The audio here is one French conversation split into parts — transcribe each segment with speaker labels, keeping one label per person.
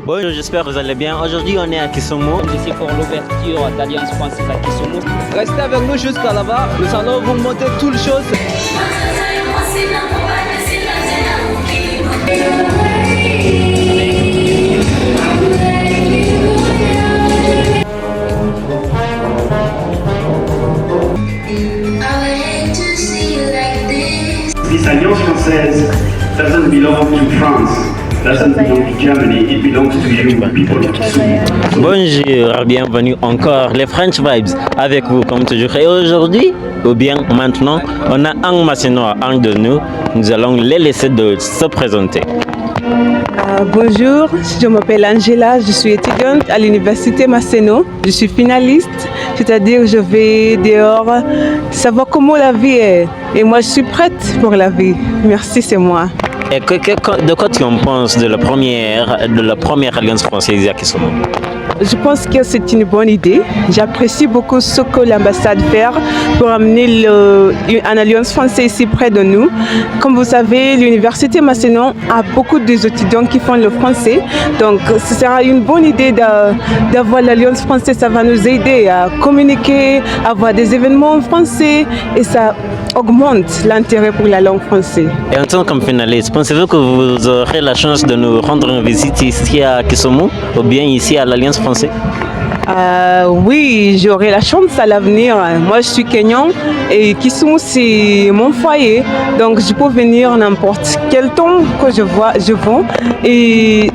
Speaker 1: Bonjour, j'espère que vous allez bien. Aujourd'hui, on est à Kisumu.
Speaker 2: Je suis pour l'ouverture d'Alliance française à Kisumu. Restez avec nous jusqu'à là-bas. Nous allons vous montrer toutes les choses.
Speaker 3: This Alliance française doesn't belong to France, doesn't belong to Germany, it belongs to you, people of Kisumu.
Speaker 1: Bonjour, bienvenue encore, les French Vibes avec vous comme toujours. Et aujourd'hui, ou bien maintenant, on a un Massinois, un de nous. Nous allons les laisser de se présenter.
Speaker 4: Bonjour, je m'appelle Angela, je suis étudiante à l'université Masséno. Je suis finaliste, c'est-à-dire je vais dehors savoir comment la vie est. Et moi, je suis prête pour la vie. Merci, c'est moi.
Speaker 1: Et de quoi tu en penses de la première Alliance française à Kisumu?
Speaker 4: Je pense que c'est une bonne idée. J'apprécie beaucoup ce que l'ambassade fait pour amener une alliance française ici près de nous. Comme vous savez, l'université Massénon a beaucoup d'étudiants qui font le français. Donc, ce sera une bonne idée d'avoir l'alliance française. Ça va nous aider à communiquer, à avoir des événements en français et ça augmente l'intérêt pour la langue française.
Speaker 1: Et en tant que finaliste, pensez-vous que vous aurez la chance de nous rendre une visite ici à Kisumu ou bien ici à l'Alliance française?
Speaker 4: Oui, j'aurai la chance à l'avenir. Moi, je suis Kenyan et Kisumu, c'est mon foyer. Donc, je peux venir n'importe quel temps que je vends. Et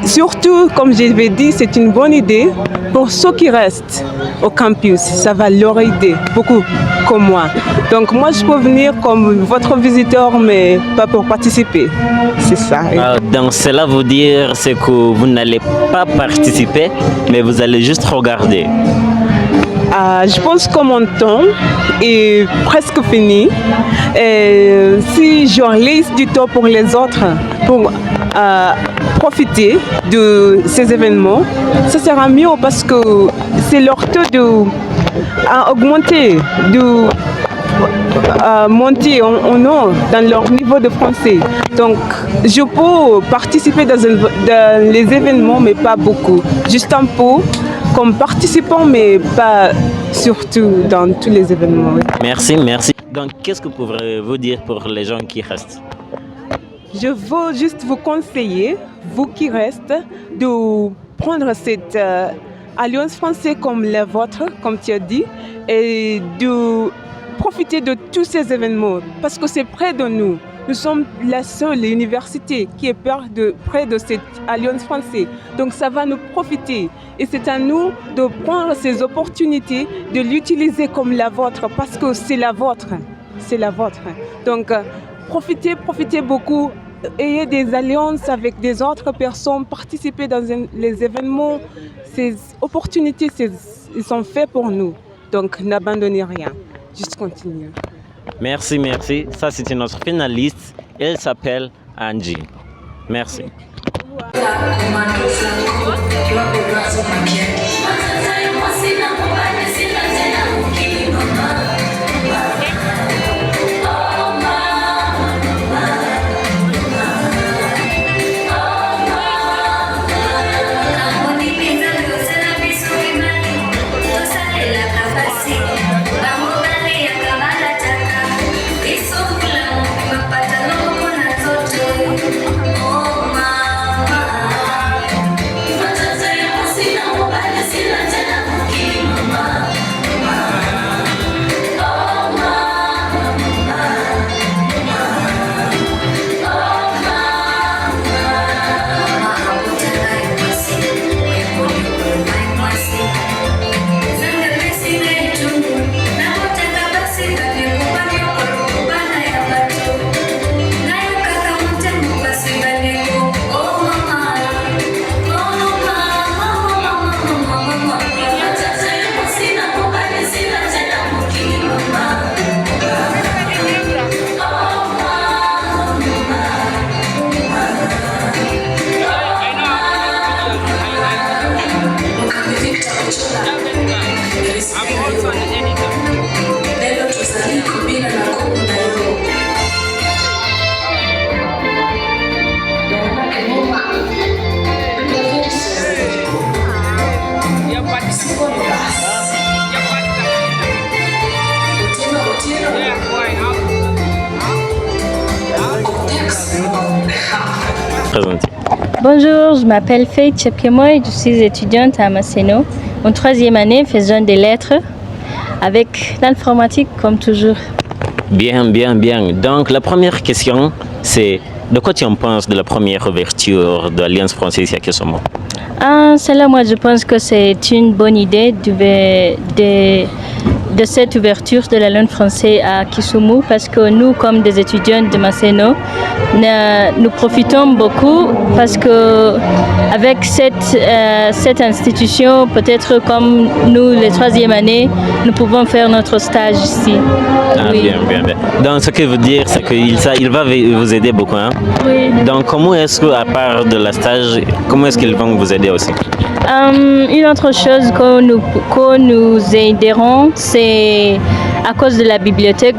Speaker 4: surtout, comme je l'ai dit, c'est une bonne idée pour ceux qui restent au campus. Ça va leur aider beaucoup, comme moi. Donc, moi, je peux venir comme votre visiteur, mais pas pour participer. C'est ça.
Speaker 1: Donc, cela veut dire que vous n'allez pas participer, mais vous allez juste regarder.
Speaker 4: Je pense que mon temps est presque fini. Et si je laisse du temps pour les autres, pour profiter de ces événements, ça sera mieux parce que c'est leur taux d'augmenter, de monter en haut dans leur niveau de français. Donc, je peux participer dans les événements, mais pas beaucoup. Juste un peu comme participant, mais pas surtout dans tous les événements.
Speaker 1: Merci. Donc, qu'est-ce que pourriez-vous dire pour les gens qui restent?
Speaker 4: Je veux juste vous conseiller, vous qui restez, de prendre cette alliance française comme la vôtre, comme tu as dit, et de profiter de tous ces événements parce que c'est près de nous. Nous sommes la seule université qui est près de cette alliance française. Donc ça va nous profiter. Et c'est à nous de prendre ces opportunités, de l'utiliser comme la vôtre parce que c'est la vôtre. C'est la vôtre. Donc profitez beaucoup. Ayez des alliances avec des autres personnes, participez dans les événements. Ces opportunités, ils sont faits pour nous. Donc n'abandonnez rien. Juste continuer.
Speaker 1: Merci. Ça, c'est notre finaliste. Elle s'appelle Angie. Merci.
Speaker 5: Bonjour, je m'appelle Faith Chepkemoy, je suis étudiante à Maseno, en 3e année faisant des lettres avec l'informatique comme toujours.
Speaker 1: Bien, bien, bien. Donc la première question, c'est de quoi tu en penses de la première ouverture de l'Alliance française à Kisumu?
Speaker 5: Celle-là, moi je pense que c'est une bonne idée de cette ouverture de la langue française à Kisumu parce que nous, comme des étudiants de Maseno, nous profitons beaucoup parce que avec cette institution, peut-être comme nous, les 3e année, nous pouvons faire notre stage ici.
Speaker 1: Ah,
Speaker 5: Oui.
Speaker 1: bien, bien, bien. Donc ce que veut dire, c'est qu'il va vous aider beaucoup. Hein?
Speaker 5: Oui.
Speaker 1: Donc comment est-ce qu'à part de la stage, comment est-ce qu'ils vont vous aider aussi?
Speaker 5: Une autre chose que nous aiderons, c'est à cause de la bibliothèque,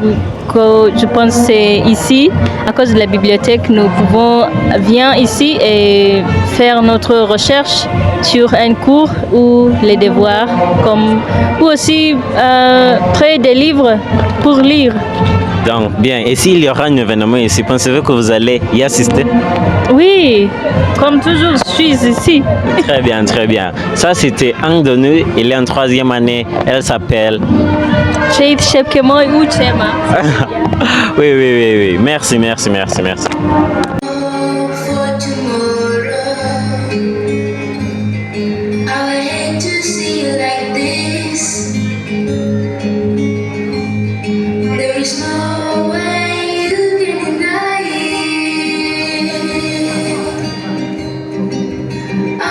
Speaker 5: que je pense que c'est ici, à cause de la bibliothèque, nous pouvons venir ici et faire notre recherche sur un cours ou les devoirs, ou aussi près des livres pour lire.
Speaker 1: Donc bien, et s'il y aura un événement ici, pensez-vous que vous allez y assister?
Speaker 5: Oui, comme toujours, je suis ici.
Speaker 1: Très bien, très bien. Ça, c'était un de nous. Il est en 3e année. Elle s'appelle...
Speaker 5: Faith Chepkemoy ou Chema.
Speaker 1: Oui, oui, oui, oui. Merci, merci, merci, merci.
Speaker 6: For tomorrow, I hate to see you like this. There is no way you can deny it. I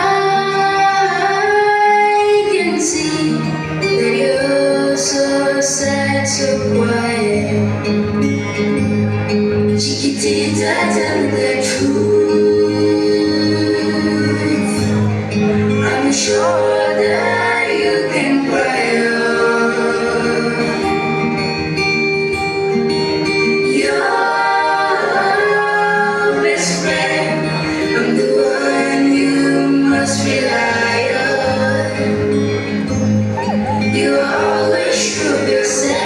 Speaker 6: can see that you're so sad, so quiet. Chiquitita, tell me the truth. I'm sure that you can cry on. Your best friend, I'm the one you must rely on. You always sure of yourself.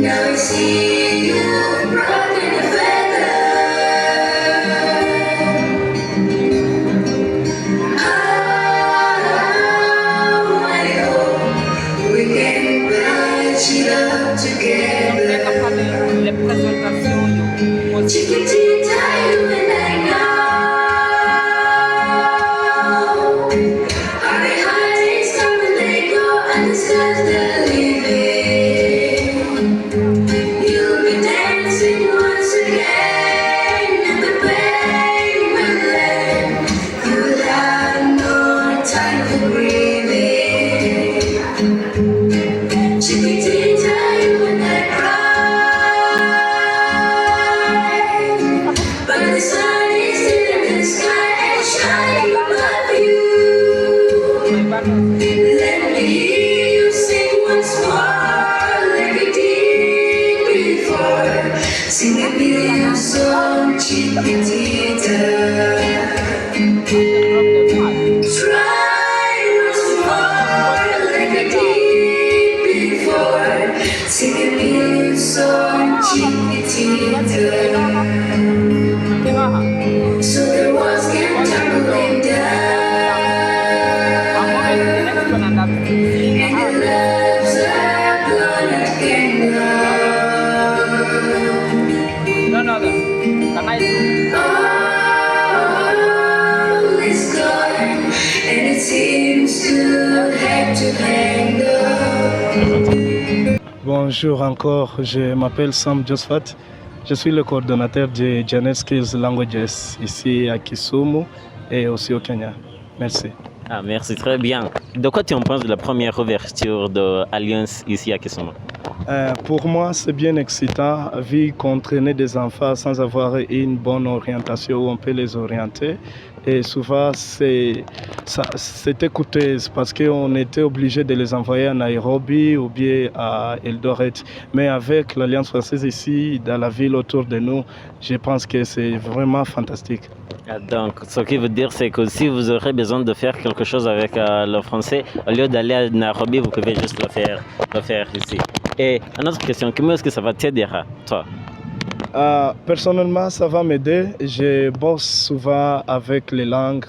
Speaker 6: Now I see you brought in a feather. I hope we can patch it up together. Chiquitita, you and I know. Our hearts come and they go, and the stars they're leaving. You'll be dancing once again, and the pain will end. You'll have no time for grieving. Chiquitita, you and I cry, but the sun is still in the sky and shining above you. Let me hear you sing once more like you did before. Sing a beautiful song, Chiquitita. Try once more like I did before. Sing a beautiful song, Chiquitita. So the walls can tumbling down. And the loves are gonna get all is gone, and it seems too hard to handle.
Speaker 7: Bonjour encore, je m'appelle Sam Josephat. Je suis le coordonnateur de Janet Skills Languages ici à Kisumu et aussi au Kenya. Merci.
Speaker 1: Ah, merci, très bien. De quoi tu en penses de la première ouverture de l'Alliance ici à Kisumu?
Speaker 7: Pour moi, c'est bien excitant vu qu'on traînait des enfants sans avoir une bonne orientation où on peut les orienter. Et souvent, c'était coûteux parce qu'on était obligé de les envoyer à Nairobi ou bien à Eldoret. Mais avec l'Alliance française ici, dans la ville autour de nous, je pense que c'est vraiment fantastique.
Speaker 1: Donc, ce qui veut dire, c'est que si vous aurez besoin de faire quelque chose avec le français, au lieu d'aller à Nairobi, vous pouvez juste le faire ici. Et une autre question, comment est-ce que ça va t'aider, toi?
Speaker 7: Personnellement, ça va m'aider. Je bosse souvent avec les langues.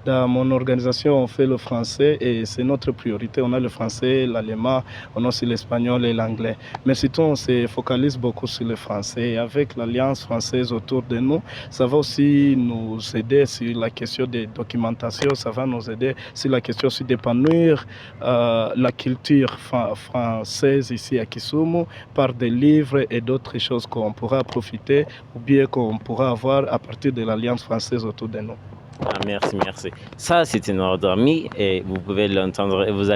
Speaker 7: Dans mon organisation, on fait le français et c'est notre priorité. On a le français, l'allemand, on a aussi l'espagnol et l'anglais. Mais surtout, on se focalise beaucoup sur le français. Et avec l'Alliance française autour de nous, ça va aussi nous aider sur la question de documentation, ça va nous aider sur la question aussi d'épanouir la culture française ici à Kisumu par des livres et d'autres choses qu'on pourra profiter ou bien qu'on pourra avoir à partir de l'Alliance française autour de nous.
Speaker 1: Ah, merci, merci. Ça, c'est notre ami et vous pouvez l'entendre. Vous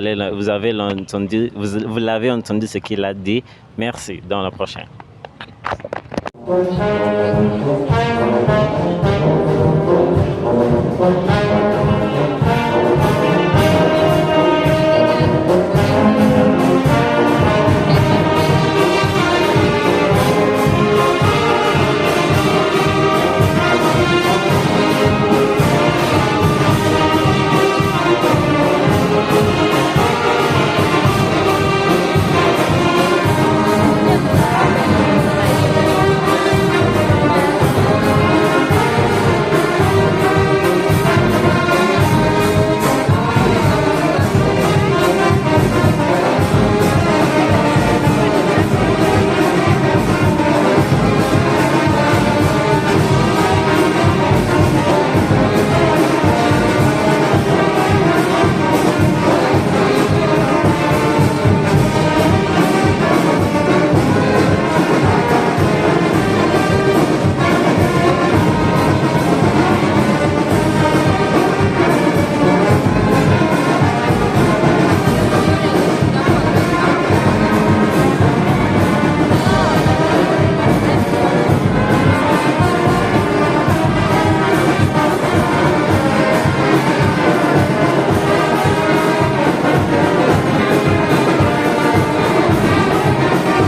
Speaker 1: l'avez entendu ce qu'il a dit. Merci. Dans la prochaine.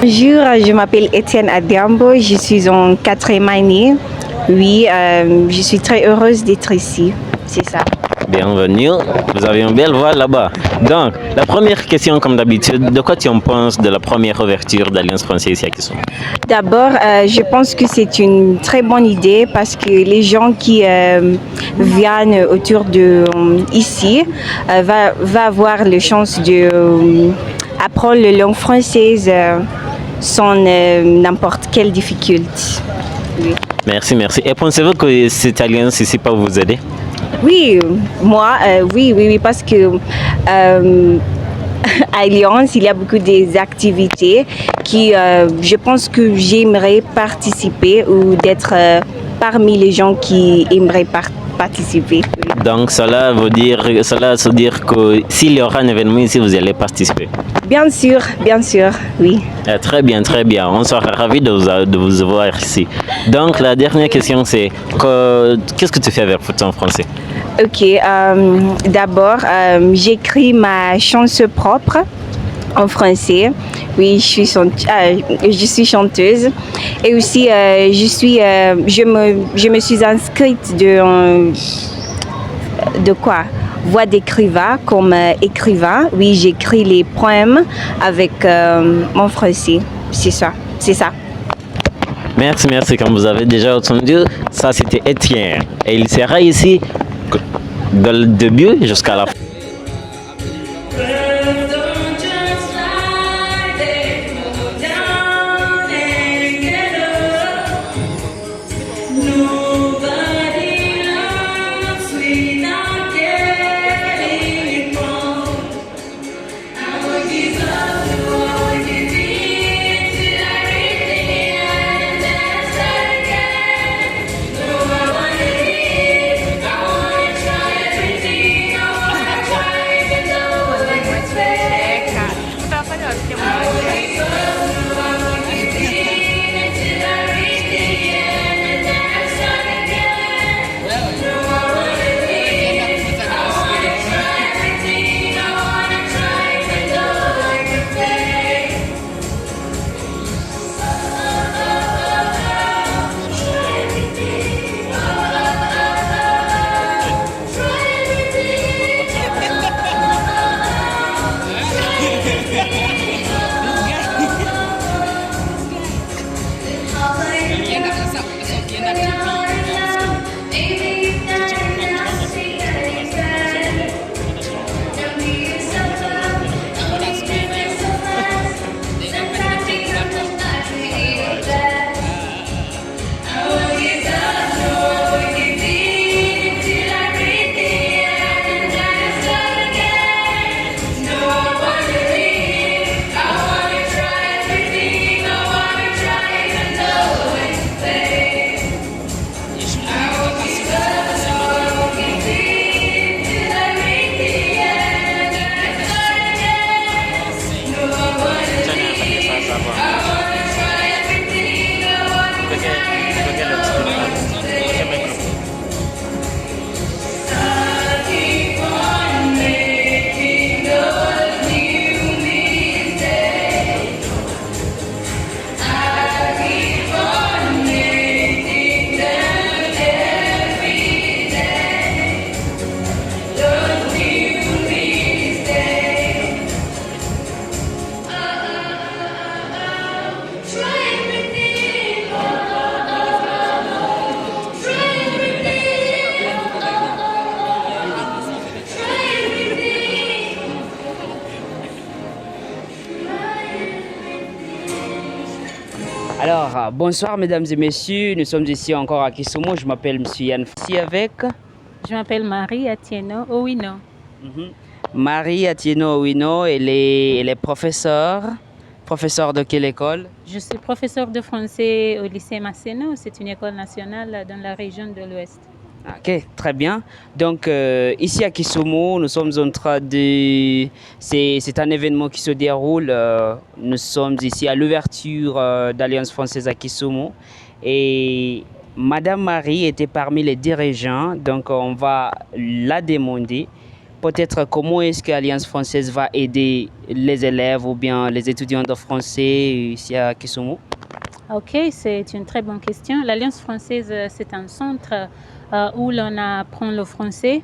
Speaker 8: Bonjour, je m'appelle Étienne Adiambo, je suis en 4e année. Oui, je suis très heureuse d'être ici, c'est ça.
Speaker 1: Bienvenue, vous avez une belle voix là-bas. Donc, la première question comme d'habitude, de quoi tu en penses de la première ouverture d'Alliance française ici à Kisumu?
Speaker 8: D'abord, je pense que c'est une très bonne idée parce que les gens qui viennent autour de ici va avoir la chance de apprendre la langue française sans n'importe quelle difficulté. Oui.
Speaker 1: Merci, merci. Et pensez-vous que cette alliance ici peut vous aider?
Speaker 8: Oui, moi, oui, parce que à Alliance, il y a beaucoup d'activités qui, je pense que j'aimerais participer ou d'être parmi les gens qui aimeraient participer. Oui.
Speaker 1: Donc cela veut dire que s'il y aura un événement ici, vous allez participer.
Speaker 8: Bien sûr, oui.
Speaker 1: Très bien, très bien. On sera ravis de vous voir ici. Donc la dernière question c'est qu'est-ce que tu fais avec ton français?
Speaker 8: Ok, d'abord j'écris ma chanson propre en français. Oui, je suis chanteuse et aussi je me suis inscrite de quoi? Voix d'écrivain comme écrivain. Oui, j'écris les poèmes avec mon français. C'est ça.
Speaker 1: Merci, merci. Comme vous avez déjà entendu, ça c'était Étienne. Et il sera ici dans le début jusqu'à la fin.
Speaker 2: Alors, bonsoir mesdames et messieurs, nous sommes ici encore à Kisumu. Je m'appelle Monsieur Yann. Ici avec
Speaker 5: Je m'appelle Marie Atieno Owino.
Speaker 2: Marie Atieno Owino. Elle est professeure. Professeure de quelle école?
Speaker 5: Je suis professeure de français au lycée Masséno. C'est une école nationale dans la région de l'Ouest.
Speaker 2: Ok, très bien. Donc ici à Kisumu, nous sommes en train de... C'est un événement qui se déroule. Nous sommes ici à l'ouverture d'Alliance française à Kisumu. Et Madame Marie était parmi les dirigeants. Donc on va la demander peut-être comment est-ce que l'Alliance française va aider les élèves ou bien les étudiants de français ici à Kisumu.
Speaker 5: Ok, c'est une très bonne question. L'Alliance française, c'est un centre où l'on apprend le français.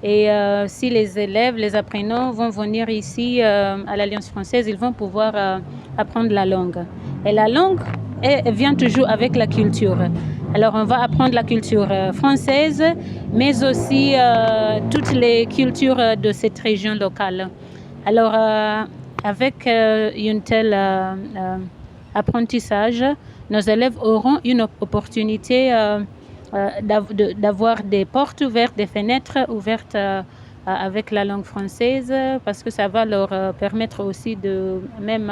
Speaker 5: Et si les élèves, les apprenants vont venir ici à l'Alliance française, ils vont pouvoir apprendre la langue. Et la langue vient toujours avec la culture. Alors on va apprendre la culture française, mais aussi toutes les cultures de cette région locale. Alors avec une telle apprentissage, nos élèves auront une opportunité d'avoir des portes ouvertes, des fenêtres ouvertes avec la langue française, parce que ça va leur permettre aussi de même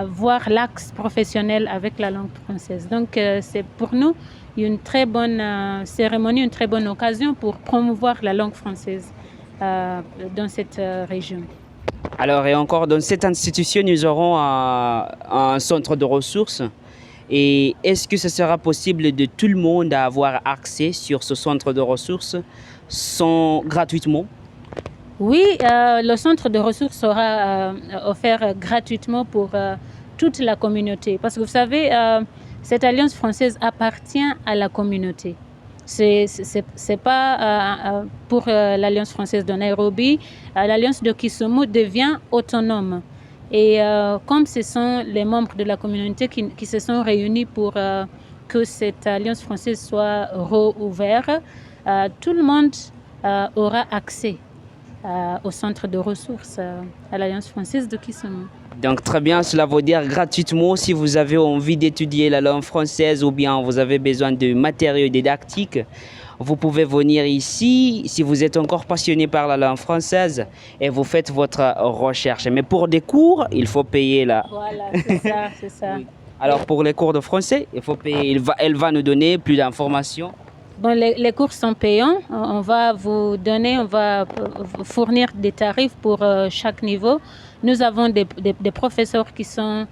Speaker 5: voir l'axe professionnel avec la langue française. Donc c'est pour nous une très bonne cérémonie, une très bonne occasion pour promouvoir la langue française dans cette région.
Speaker 2: Alors, et encore, dans cette institution, nous aurons un centre de ressources. Et est-ce que ce sera possible de tout le monde à avoir accès sur ce centre de ressources gratuitement?
Speaker 5: Oui, le centre de ressources sera offert gratuitement pour toute la communauté. Parce que vous savez, cette alliance française appartient à la communauté. C'est pas pour l'Alliance française de Nairobi. L'Alliance de Kisumu devient autonome. Et comme ce sont les membres de la communauté qui se sont réunis pour que cette Alliance française soit rouverte, tout le monde aura accès au centre de ressources à l'Alliance française de Kisumu.
Speaker 2: Donc très bien, cela veut dire gratuitement si vous avez envie d'étudier la langue française ou bien vous avez besoin de matériaux didactiques, vous pouvez venir ici si vous êtes encore passionné par la langue française et vous faites votre recherche. Mais pour des cours, il faut payer là.
Speaker 5: Voilà, c'est ça, c'est ça.
Speaker 2: Oui. Alors pour les cours de français, il faut payer. Elle va nous donner plus d'informations.
Speaker 5: Bon, les cours sont payants. On va vous fournir des tarifs pour chaque niveau. Nous avons des professeurs qui sont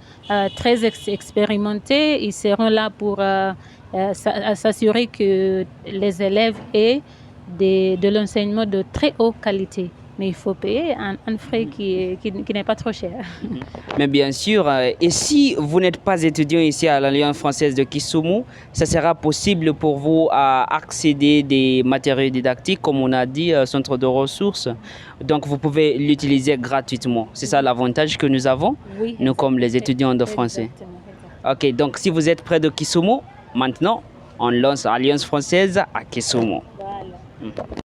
Speaker 5: très expérimentés. Ils seront là pour s'assurer que les élèves aient de l'enseignement de très haute qualité. Mais il faut payer un frais qui n'est pas trop cher.
Speaker 2: Mais bien sûr, et si vous n'êtes pas étudiant ici à l'Alliance française de Kisumu, ça sera possible pour vous à accéder des matériaux didactiques, comme on a dit, centre de ressources. Donc vous pouvez l'utiliser gratuitement. C'est ça l'avantage que nous avons,
Speaker 5: oui,
Speaker 2: nous comme les étudiants de français. Ok, donc si vous êtes près de Kisumu, maintenant, on lance l'Alliance française à Kisumu.
Speaker 5: Voilà.